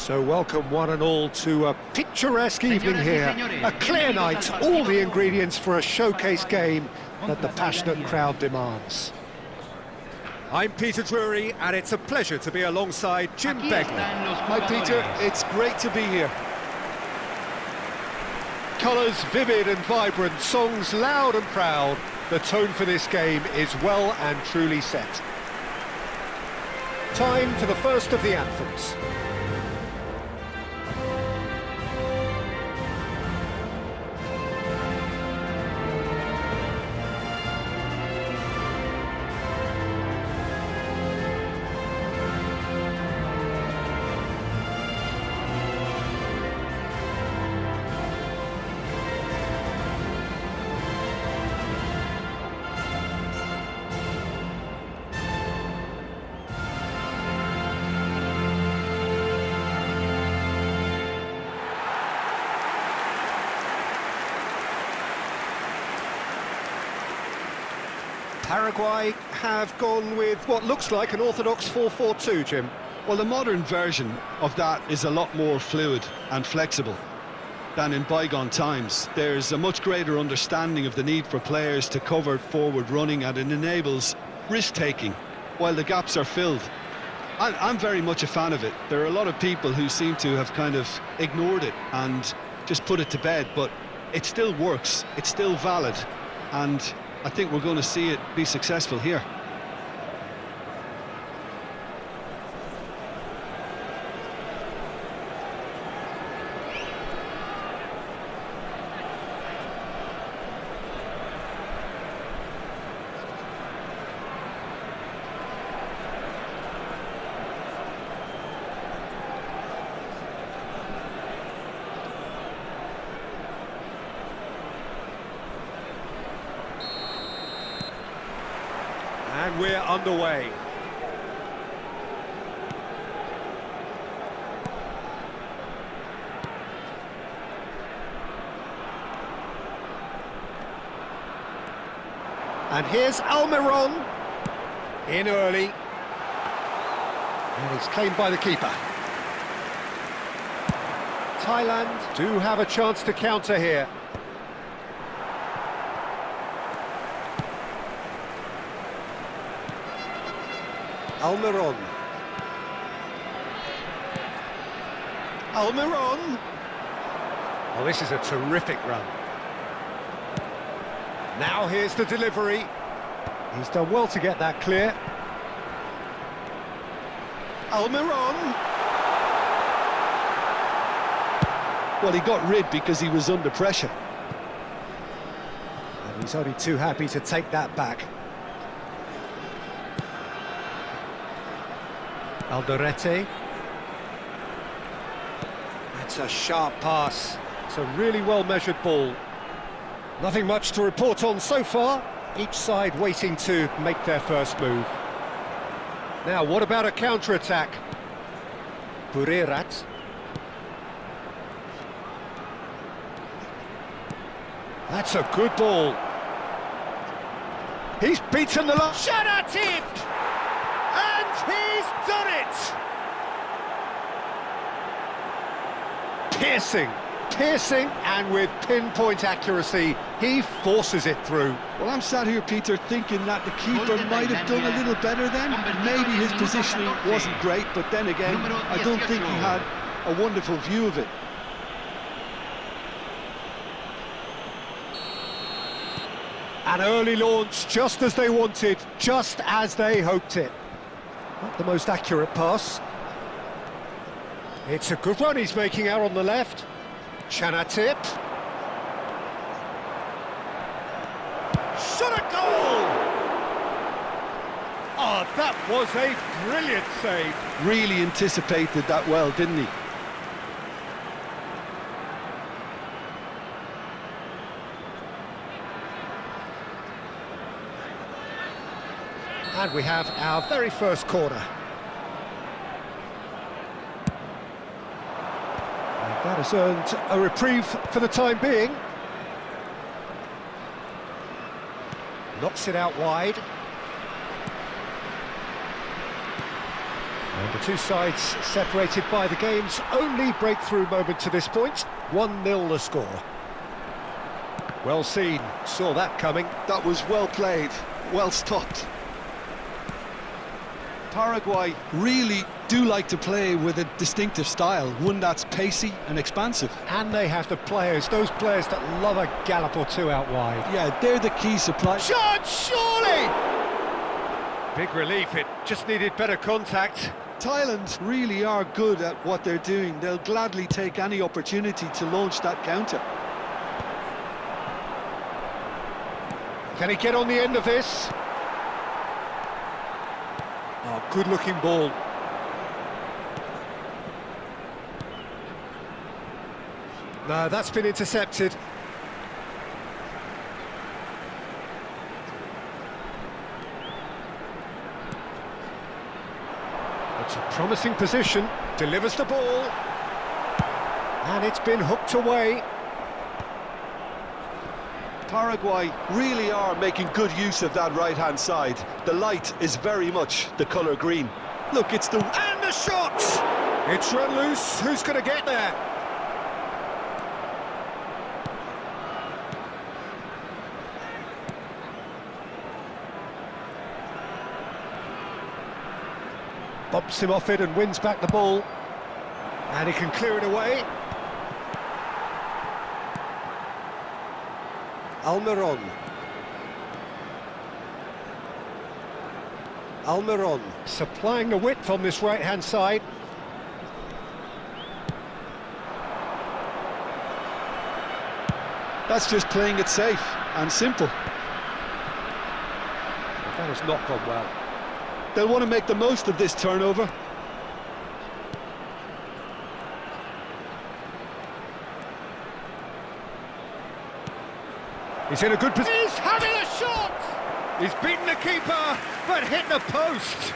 So welcome one and all to a picturesque evening here. A clear night, all the ingredients for a showcase game that the passionate crowd demands. I'm Peter Drury, and it's a pleasure to be alongside Jim Begley. Hi Peter, it's great to be here. Colours vivid and vibrant, songs loud and proud. The tone for this game is well and truly set. Time for the first of the anthems. Paraguay have gone with what looks like an orthodox 4-4-2, Jim. Well, the modern version of that is a lot more fluid and flexible than in bygone times. There's a much greater understanding of the need for players to cover forward running, and it enables risk-taking while the gaps are filled. I'm very much a fan of it. There are a lot of people who seem to have kind of ignored it and just put it to bed, but it still works, it's still valid, and I think we're going to see it be successful here. And we're underway. And here's Almiron. In early. And it's claimed by the keeper. Thailand do have a chance to counter here. Almiron. Almiron! Oh, this is a terrific run. Now here's the delivery. He's done well to get that clear. Almiron! Well, he got rid because he was under pressure. And he's only too happy to take that back. Alderete. That's a sharp pass. It's a really well-measured ball. Nothing much to report on so far. Each side waiting to make their first move. Now, what about a counter-attack? Burirat. That's a good ball. He's beaten the line. Shot at it! And he's done it! Piercing, and with pinpoint accuracy, he forces it through. Well, I'm sat here, Peter, thinking that the keeper might have done a little better then. Maybe his positioning wasn't great, but then again, I don't think he had a wonderful view of it. An early launch, just as they wanted, just as they hoped it. Not the most accurate pass. It's a good run he's making out on the left. Chanatip. Shot a goal! Oh, that was a brilliant save. Really anticipated that well, didn't he? And we have our very first corner. And that has earned a reprieve for the time being. Knocks it out wide. And The two sides separated by the game's only breakthrough moment to this point. 1-0 the score. Well seen, saw that coming. That was well played, well stopped. Paraguay really do like to play with a distinctive style, one that's pacey and expansive. And they have the players, those players that love a gallop or two out wide. Yeah, they're the key supply. Shot, surely! Big relief, it just needed better contact. Thailand really are good at what they're doing. They'll gladly take any opportunity to launch that counter. Can he get on the end of this? Oh, good-looking ball. No, that's been intercepted. It's a promising position, delivers the ball, and it's been hooked away. Paraguay really are making good use of that right-hand side. The light is very much the colour green. Look, it's the... And the shot! It's run loose, who's going to get there? Bumps him off it and wins back the ball. And he can clear it away. Almiron. Almiron supplying the width on this right-hand side. That's just playing it safe and simple. Well, that has not gone well. They'll want to make the most of this turnover. He's in a good position. He's having a shot! He's beaten the keeper, but hit the post.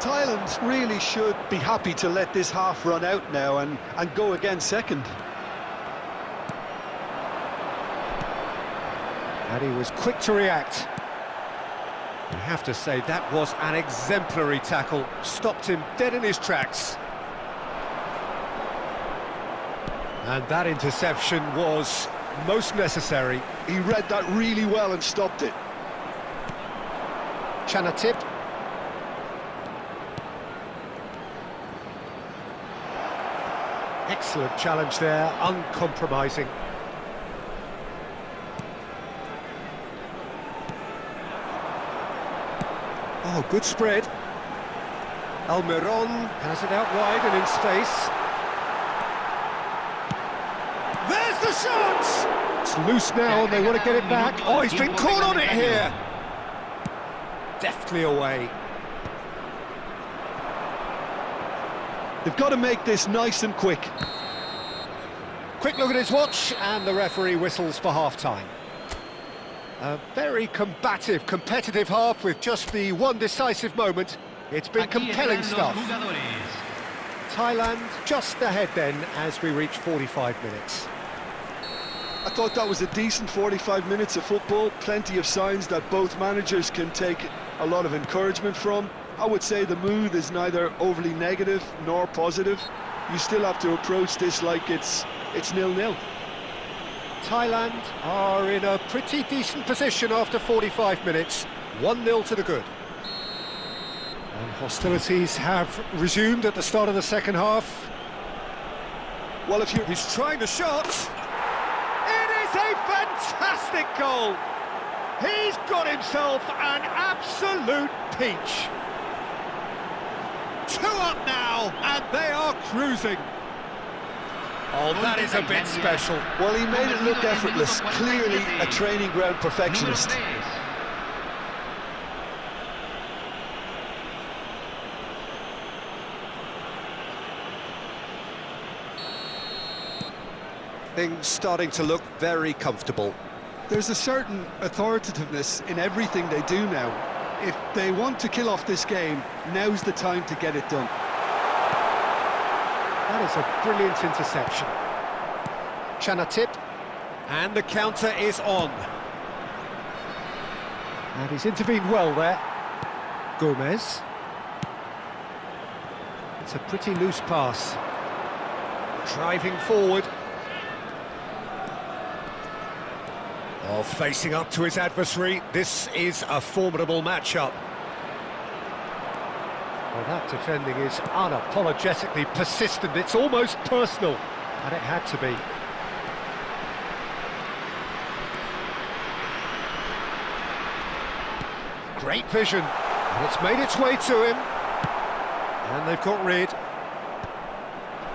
Thailand really should be happy to let this half run out now and go again second. And he was quick to react. You have to say that was an exemplary tackle. Stopped him dead in his tracks. And that interception was most necessary. He read that really well and stopped it. Chanatip. Excellent challenge there, uncompromising. Oh, good spread. Almiron has it out wide and in space. There's the shot! It's loose now and they want to get it back. Oh, he's been caught on it here. Deftly away. They've got to make this nice and quick. Quick look at his watch, and the referee whistles for half-time. A very combative, competitive half with just the one decisive moment. It's been compelling stuff. Thailand just ahead then as we reach 45 minutes. I thought that was a decent 45 minutes of football. Plenty of signs that both managers can take a lot of encouragement from. I would say the mood is neither overly negative nor positive. You still have to approach this like it's 0-0. Thailand are in a pretty decent position after 45 minutes. 1-0 to the good. And hostilities have resumed at the start of the second half. Well, if you... He's trying the shot. It is a fantastic goal. He's got himself an absolute peach. 2 up now, and they are cruising. Oh, that is a bit special. Well, he made it look effortless. Clearly a training ground perfectionist. Things starting to look very comfortable. There's a certain authoritativeness in everything they do now. If they want to kill off this game, now's the time to get it done. That is a brilliant interception. Chanatip. And the counter is on. And he's intervened well there. Gomez. It's a pretty loose pass. Driving forward. Oh, facing up to his adversary. This is a formidable matchup. Well, that defending is unapologetically persistent. It's almost personal. And it had to be. Great vision, and it's made its way to him. And they've got rid.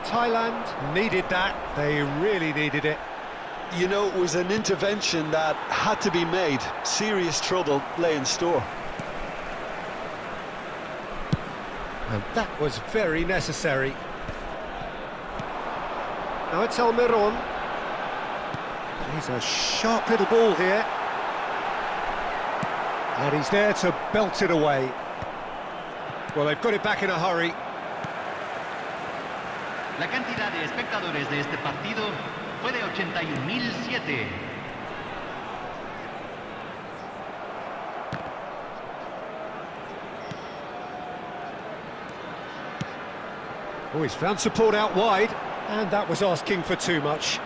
Thailand needed that. They really needed it. You know, it was an intervention that had to be made. Serious trouble lay in store. And that was very necessary. Now it's Almiron. He's a sharp little ball here. And he's there to belt it away. Well, they've got it back in a hurry. La cantidad de espectadores de este partido fue de 81.007. Oh, he's found support out wide, and that was asking for too much.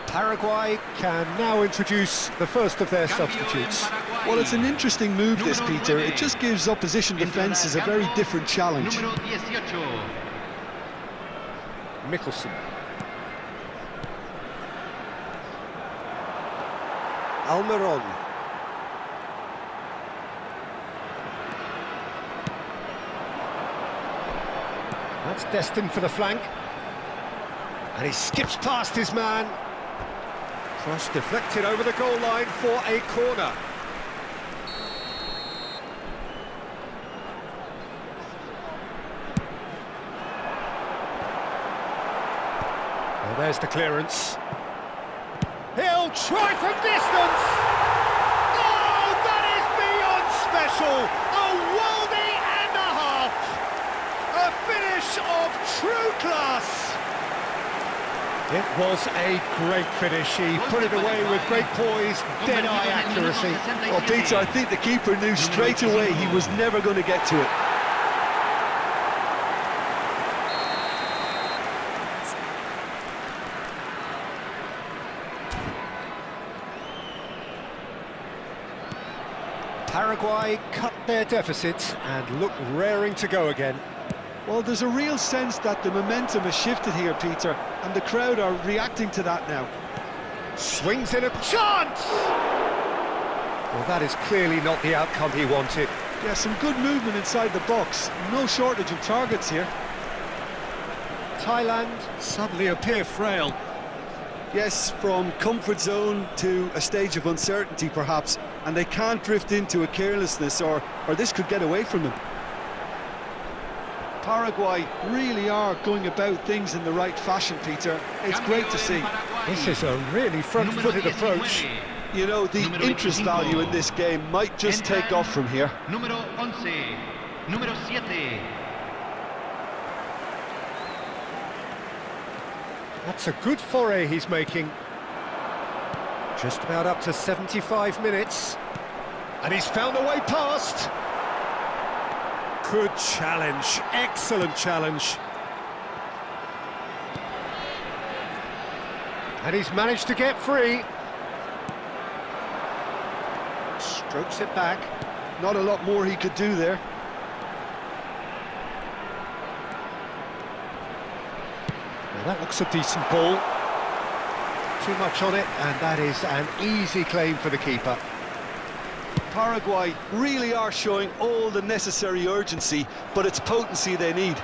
Paraguay can now introduce the first of their substitutes. Well, it's an interesting move, this, Peter. It just gives opposition defences a very different challenge. Mickelson. Almiron. That's destined for the flank. And he skips past his man. Cross deflected over the goal line for a corner. Well, there's the clearance. He'll try from distance! Oh, that is beyond special! A worldie and a half! A finish of true class! It was a great finish. He put it away with great poise, dead-eye accuracy. Well, Peter, I think the keeper knew straight away he was never going to get to it. Paraguay cut their deficit and look raring to go again. Well, there's a real sense that the momentum has shifted here, Peter, and the crowd are reacting to that now. Swings in a chance! Well, that is clearly not the outcome he wanted. Yeah, some good movement inside the box. No shortage of targets here. Thailand suddenly appear frail. Yes, from comfort zone to a stage of uncertainty, perhaps, and they can't drift into a carelessness, or this could get away from them. Paraguay really are going about things in the right fashion, Peter. It's great to see. This is a really front-footed approach. You know, the interest value in this game might just take off from here. Número 11, número 7. That's a good foray he's making. Just about up to 75 minutes. And he's found a way past. Good challenge, excellent challenge. And he's managed to get free. Strokes it back. Not a lot more he could do there. Now that looks a decent ball. Too much on it, and that is an easy claim for the keeper. Paraguay really are showing all the necessary urgency, but it's potency they need.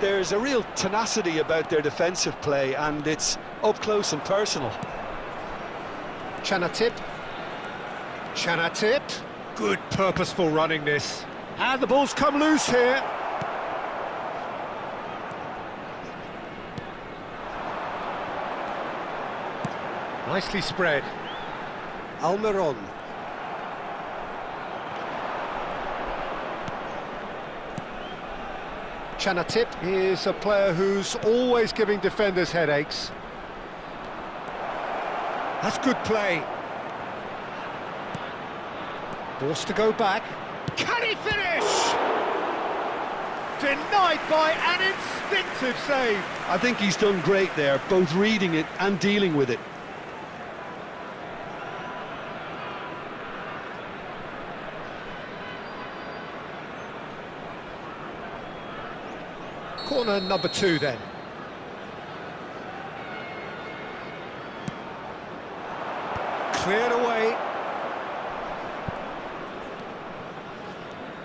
There's a real tenacity about their defensive play, and it's up close and personal. Chanatip. Chanatip. Good purposeful running this. And the ball's come loose here. Nicely spread. Almiron. Chanatip is a player who's always giving defenders headaches. That's good play. Forced to go back. Can he finish? Denied by an instinctive save. I think he's done great there, both reading it and dealing with it. Corner number 2 then. Cleared away.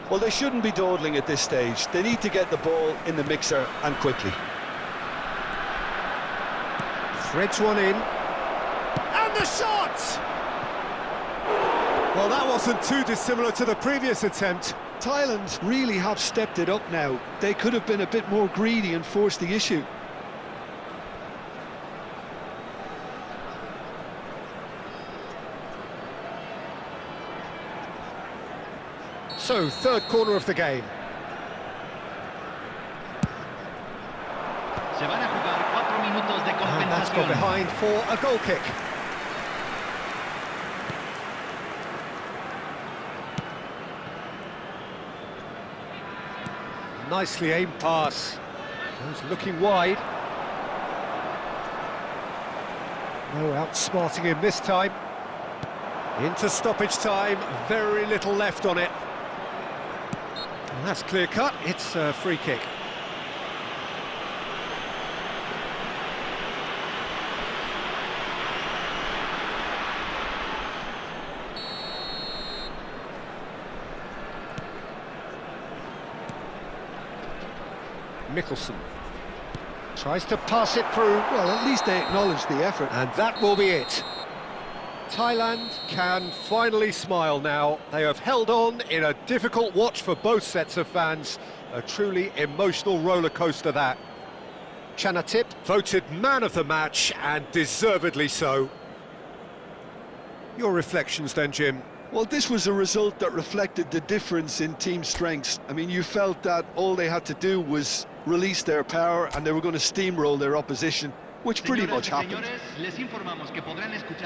Well, they shouldn't be dawdling at this stage. They need to get the ball in the mixer and quickly. Threads one in. And the shot! Well, that wasn't too dissimilar to the previous attempt. Thailand really have stepped it up now. They could have been a bit more greedy and forced the issue. So, third corner of the game. Se van a jugar 4 minutos de And that's compensación. gone behind for a goal kick. Nicely aimed pass. Goes looking wide. No outsmarting him this time. Into stoppage time, very little left on it. And that's clear cut, it's a free kick. Mickelson tries to pass it through. Well, at least they acknowledge the effort. And that will be it. Thailand can finally smile now. They have held on in a difficult watch for both sets of fans. A truly emotional roller coaster that. Chanatip voted man of the match, and deservedly so. Your reflections then, Jim? Well, this was a result that reflected the difference in team strengths. I mean, you felt that all they had to do was release their power and they were going to steamroll their opposition, which pretty much happened. Señores, les informamos que podrán escuchar